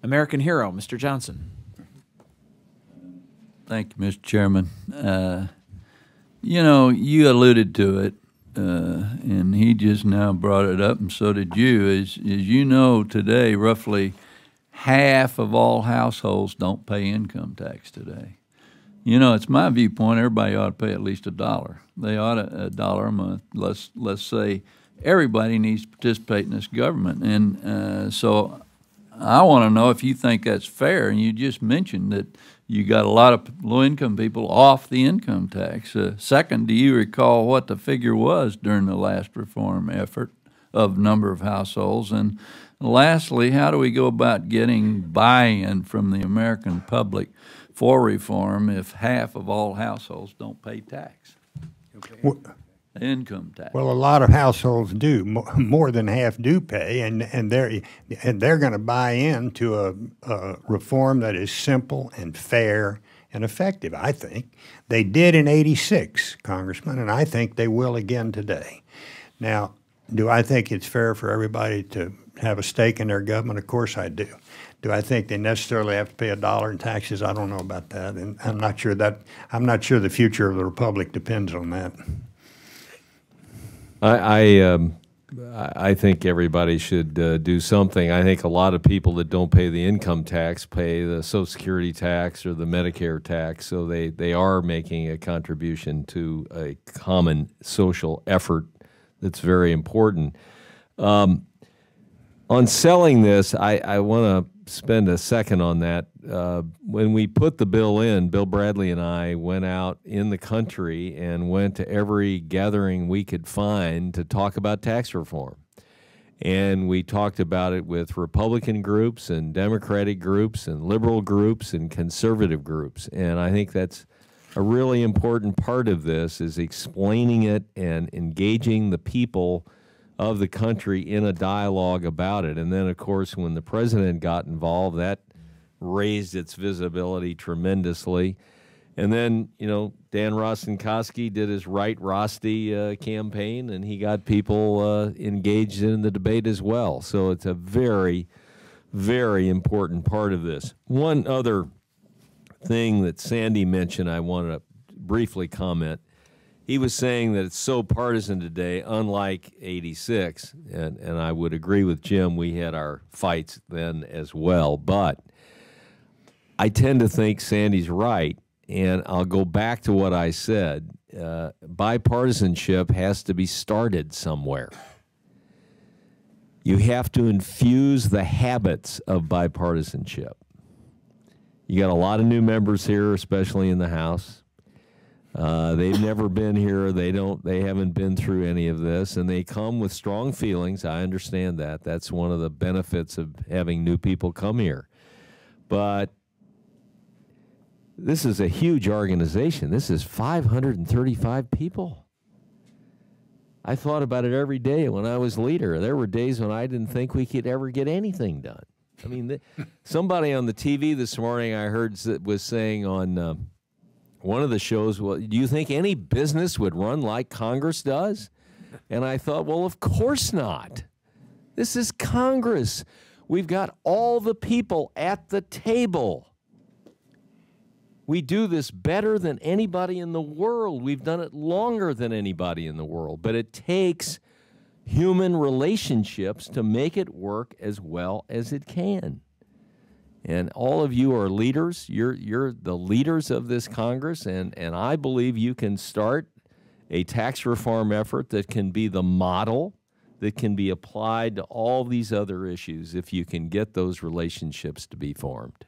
American hero, Mr. Johnson. Thank you, Mr. Chairman. You know, you alluded to it, and he just now brought it up, and so did you. As you know, today, roughly half of all households don't pay income tax today. You know, it's my viewpoint, everybody ought to pay at least $1. They ought to $1 a month. Let's say everybody needs to participate in this government. And so I want to know if you think that's fair. And you just mentioned that you got a lot of low-income people off the income tax. Second, do you recall what the figure was during the last reform effort of number of households? And lastly, how do we go about getting buy-in from the American public for reform if half of all households don't pay tax? Well, Income tax. well, a lot of households do. More than half do pay, and they're going to buy into a reform that is simple and fair and effective. I think they did in '86, Congressman, and I think they will again today. Now, do I think it's fair for everybody to have a stake in their government? Of course I do. Do I think they necessarily have to pay $1 in taxes? I don't know about that, and I'm not sure the future of the republic depends on that. I think everybody should do something. I think a lot of people that don't pay the income tax pay the Social Security tax or the Medicare tax, so they are making a contribution to a common social effort that's very important. On selling this, I want to spend a second on that. When we put the bill in, Bill Bradley and I went out in the country and went to every gathering we could find to talk about tax reform. And we talked about it with Republican groups and Democratic groups and liberal groups and conservative groups. And I think that's a really important part of this, is explaining it and engaging the people of the country in a dialogue about it. And then, of course, when the president got involved, that raised its visibility tremendously. And then, you know, Dan Rostenkowski did his Right Rosti campaign, and he got people engaged in the debate as well. So it's a very, very important part of this. One other thing that Sandy mentioned I want to briefly comment. He was saying that it's so partisan today, unlike '86, and I would agree with Jim. We had our fights then as well, but I tend to think Sandy's right, and I'll go back to what I said. Bipartisanship has to be started somewhere. You have to infuse the habits of bipartisanship. You got a lot of new members here, especially in the House. They've never been here. They haven't been through any of this, and they come with strong feelings. I understand that. That's one of the benefits of having new people come here. But this is a huge organization. This is 535 people. I thought about it every day when I was leader. There were days when I didn't think we could ever get anything done. I mean, somebody on the TV this morning I heard was saying on one of the shows, well, do you think any business would run like Congress does? And I thought, well, of course not. This is Congress. We've got all the people at the table. We do this better than anybody in the world. We've done it longer than anybody in the world. But it takes human relationships to make it work as well as it can. And all of you are leaders. You're the leaders of this Congress, and I believe you can start a tax reform effort that can be the model that can be applied to all these other issues if you can get those relationships to be formed.